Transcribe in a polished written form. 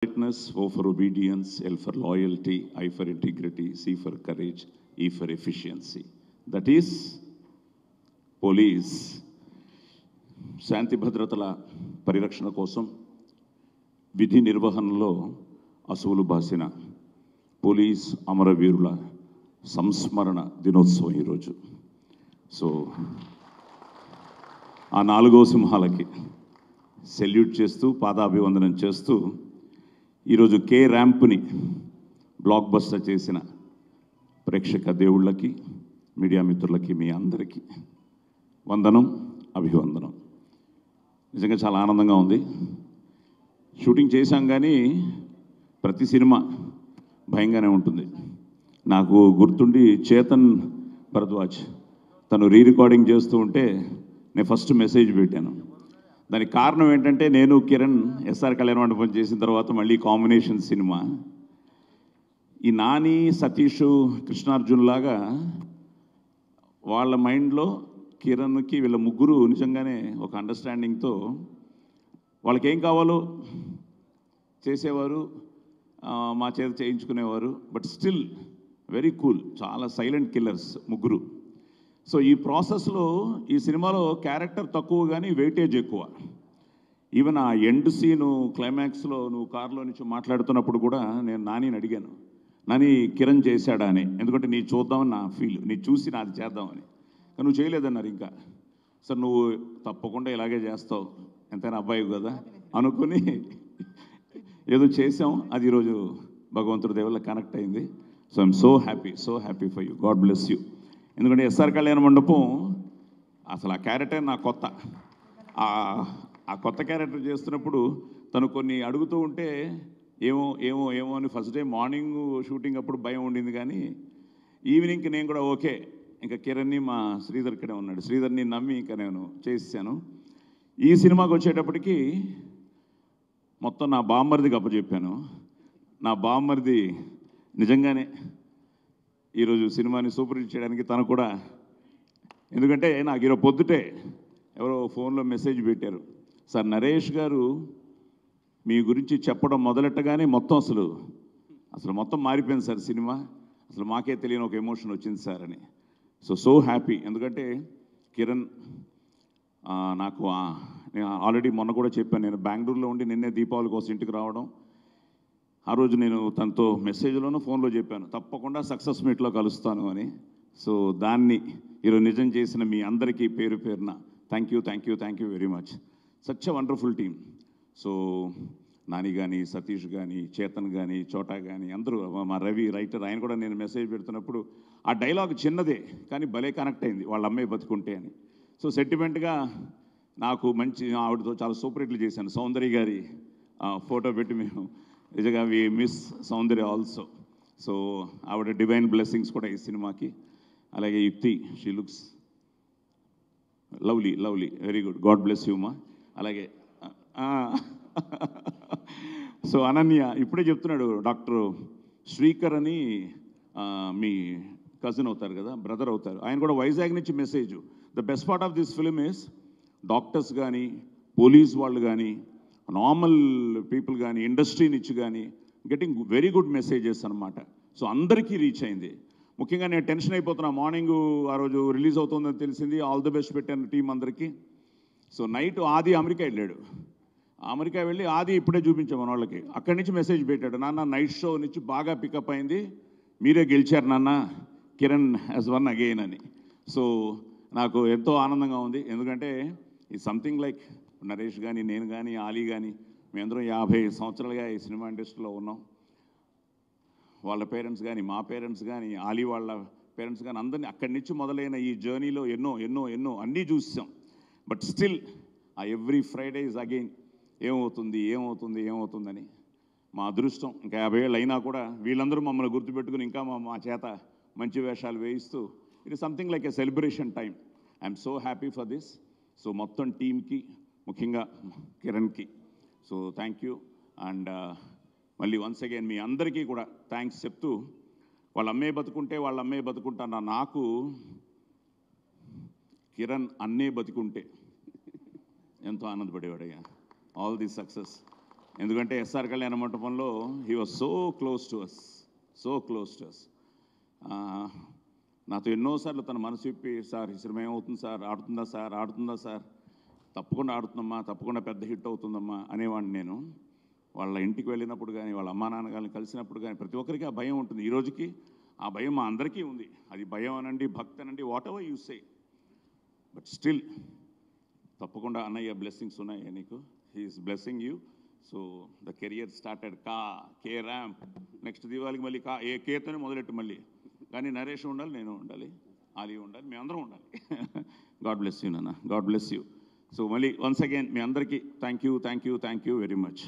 Witness, O for obedience, L for loyalty, I for integrity, C for courage, E for efficiency. That is police. శాంతి భద్రతల పరిరక్షణ కోసం విధి నిర్వహణలో అసువులు బాసిన police అమరవీరుల సంస్మరణ దినోత్సవం ఈరోజు. సో ఆ నాలుగో సింహాలకి సెల్యూట్ చేస్తూ పాదాభివందనం చేస్తూ ఈరోజు కే ర్యాంప్ని బ్లాక్ బస్టర్ చేసిన ప్రేక్షక దేవుళ్ళకి, మీడియా మిత్రులకి, మీ అందరికీ వందనం, అభివందనం. నిజంగా చాలా ఆనందంగా ఉంది. షూటింగ్ చేశాం కానీ ప్రతి సినిమా భయంగానే ఉంటుంది. నాకు గుర్తుండి చేతన్ భరద్వాజ్ తను రికార్డింగ్ చేస్తూ ఉంటే నేను ఫస్ట్ మెసేజ్ పెట్టాను. దానికి కారణం ఏంటంటే నేను కిరణ్ ఎస్ఆర్ కళ్యాణ మండపం చేసిన తర్వాత మళ్ళీ కాంబినేషన్ సినిమా. ఈ నాని, సతీష్, కృష్ణార్జున్ లాగా వాళ్ళ మైండ్లో కిరణ్కి వీళ్ళ ముగ్గురు నిజంగానే ఒక అండర్స్టాండింగ్తో వాళ్ళకి ఏం కావాలో చేసేవారు, మా చేత చేయించుకునేవారు. బట్ స్టిల్ వెరీ కూల్, చాలా సైలెంట్ కిల్లర్స్ ముగ్గురు. సో ఈ ప్రాసెస్లో ఈ సినిమాలో క్యారెక్టర్ తక్కువ కానీ వెయిటేజ్ ఎక్కువ. ఈవెన్ ఆ ఎండ్ సీను క్లైమాక్స్లో నువ్వు కారులో నుంచి మాట్లాడుతున్నప్పుడు కూడా నేను నానిని అడిగాను, నాని కిరణ్ చేశాడా అని. ఎందుకంటే నీ చూద్దామని నా ఫీల్, నీ చూసి నాది చేద్దామని. కానీ నువ్వు చేయలేదన్నారు. ఇంకా సార్ నువ్వు తప్పకుండా ఇలాగే చేస్తావు, ఎంతైనా అబ్బాయి కదా అనుకుని ఏదో చేసాం. అది ఈరోజు భగవంతుడి దేవుళ్ళ కనెక్ట్ అయింది. So I'm so happy for you. God bless you. ఎందుకంటే ఎస్ఆర్ కళ్యాణ మండపం అసలు ఆ క్యారెక్టర్ నాకు కొత్త. ఆ కొత్త క్యారెక్టర్ చేస్తున్నప్పుడు తను కొన్ని అడుగుతూ ఉంటే ఏమో ఏమో ఏమో అని ఫస్ట్ డే మార్నింగ్ షూటింగ్ అప్పుడు భయం ఉండింది. కానీ ఈవినింగ్కి నేను కూడా ఓకే, ఇంకా కిరణ్ని మా శ్రీధర్ ఇక్కడే ఉన్నాడు, శ్రీధర్ని నమ్మి ఇంకా నేను చేసాను. ఈ సినిమాకి వచ్చేటప్పటికి మొత్తం నా బామ్మరిదికి అప్పచెప్పాను. నా బామ్మరిది నిజంగానే ఈరోజు సినిమాని సూపర్ హిట్ చేయడానికి తను కూడా, ఎందుకంటే నాకు ఈరోజు పొద్దుటే ఎవరో ఫోన్లో మెసేజ్ పెట్టారు, సార్ నరేష్ గారు మీ గురించి చెప్పడం మొదలెట్టగానే మొత్తం అసలు మొత్తం మారిపోయింది సార్ సినిమా, అసలు మాకే తెలియని ఒక ఎమోషన్ వచ్చింది సార్ అని. So happy. ఎందుకంటే కిరణ్ నాకు నేను ఆల్రెడీ మొన్న కూడా చెప్పాను, నేను బెంగళూరులో ఉండి నిన్నే దీపావళి కోసం ఇంటికి రావడం. ఆ రోజు నేను తనతో మెసేజ్లోనూ ఫోన్లో చెప్పాను తప్పకుండా సక్సెస్ మీట్లో కలుస్తాను అని. సో దాన్ని ఈరోజు నిజం చేసిన మీ అందరికీ పేరు పేరున thank you very much. Such a wonderful team. So Nani కానీ, సతీష్ కానీ, చేతన్ కానీ, చోటా కానీ అందరూ, మా రవి రైటర్, ఆయన కూడా నేను మెసేజ్ పెడుతున్నప్పుడు ఆ డైలాగ్ చిన్నదే కానీ భలే కనెక్ట్ అయింది, వాళ్ళ అమ్మాయి బతుకుంటే అని. సో సెంటిమెంట్గా నాకు మంచి, ఆవిడతో చాలా సూపర్ హిట్లు చేశాను. సౌందర్య గారి ఫోటో పెట్టి మేము నిజంగా we miss Soundarya also. So ఆవిడ డివైన్ బ్లెస్సింగ్స్ కూడా ఈ సినిమాకి. అలాగే Yukthi, she looks lovely very good, god bless you మా. అలాగే సో అనన్య ఇప్పుడే చెప్తున్నాడు, డాక్టర్ శ్రీకర్ అని మీ కజిన్ అవుతారు కదా, బ్రదర్ అవుతారు, ఆయన కూడా వైజాగ్ నుంచి message. The best part of this film is doctors కానీ, పోలీస్ వాళ్ళు కానీ, నార్మల్ పీపుల్ కానీ, ఇండస్ట్రీ నుంచి కానీ గెటింగ్ వెరీ గుడ్ మెసేజెస్ అనమాట. సో అందరికీ రీచ్ అయింది. ముఖ్యంగా నేను టెన్షన్ అయిపోతున్నా, మార్నింగ్ ఆ రోజు రిలీజ్ అవుతుందని తెలిసింది, ఆల్ ది బెస్ట్ పెట్టాను టీం అందరికీ. సో నైట్ ఆది అమెరికా వెళ్ళాడు, అమెరికా వెళ్ళి ఆది ఇప్పుడే చూపించాం మన వాళ్ళకి, అక్కడి నుంచి మెసేజ్ పెట్టాడు, నాన్న నైట్ షో నుంచి బాగా పికప్ అయింది, మీరే గెలిచారు నాన్న, కిరణ్ హ్యాస్ వన్ అగైన్ అని. సో నాకు ఎంతో ఆనందంగా ఉంది. ఎందుకంటే ఈ సంథింగ్ లైక్ నరేష్ కానీ, నేను కానీ, ఆలీ కానీ, మేమందరం 50 సంవత్సరాలుగా ఈ సినిమా ఇండస్ట్రీలో ఉన్నాం. వాళ్ళ పేరెంట్స్ కానీ, మా పేరెంట్స్ కానీ, ఆలీ వాళ్ళ పేరెంట్స్ కానీ, అందరినీ అక్కడి నుంచి మొదలైన ఈ జర్నీలో ఎన్నో అన్నీ చూసాం. బట్ స్టిల్ ఆ ఎవ్రీ ఫ్రైడే ఇస్ అగైన్ ఏమవుతుందని మా అదృష్టం. ఇంకా 50 ఏళ్ళు అయినా కూడా వీళ్ళందరూ మమ్మల్ని గుర్తుపెట్టుకుని ఇంకా మా చేత మంచి వేషాలు వేయిస్తూ it is something like a celebration time. I'm so happy for this. So మొత్తం టీమ్కి, ముఖ్యంగా కిరణ్కి సో థ్యాంక్ యూ. అండ్ మళ్ళీ వన్స్ అగైన్ మీ అందరికీ కూడా థ్యాంక్స్ చెప్తూ, వాళ్ళ అమ్మే బతుకుంటాను, నాకు కిరణ్ అన్నే బతికుంటే ఎంతో ఆనందపడేవాడయ్యా. All the success. ఎందుకంటే ఎస్ఆర్ కళ్యాణ మంటపంలో he was so close to us, so close to us. నాతో ఎన్నోసార్లు తన మనసు విప్పి, సార్ ఈ సినిమా ఏమవుతుంది సార్, ఆడుతుందా సార్, ఆడుతుందా సార్, తప్పకుండా ఆడుతుందమ్మా, తప్పకుండా పెద్ద హిట్ అవుతుందమ్మా అనేవాడిని నేను. వాళ్ళ ఇంటికి వెళ్ళినప్పుడు కానీ, వాళ్ళ అమ్మా నాన్నగారిని కలిసినప్పుడు కానీ ప్రతి ఒక్కరికి ఆ భయం ఉంటుంది. ఈ రోజుకి ఆ భయం మా అందరికీ ఉంది. అది భయం అనండి, భక్తి అనండి, whatever you say, but still తప్పకుండా అన్నయ్య బ్లెస్సింగ్స్ ఉన్నాయి నీకు. He's blessing you. So the career started K ramp. Next దీవాళికి మళ్ళీ కేతోనే మొదలెట్టు మళ్ళీ. కానీ నరేష్ ఉండాలి, నేను ఉండాలి, ఆలీ ఉండాలి, మీ అందరం ఉండాలి. గాడ్ బ్లెస్ యూ నాన్న, గాడ్ బ్లెస్ యూ. సో మళ్ళీ వన్స్ అగైన్ మీ అందరికీ థ్యాంక్ యూ వెరీ మచ్.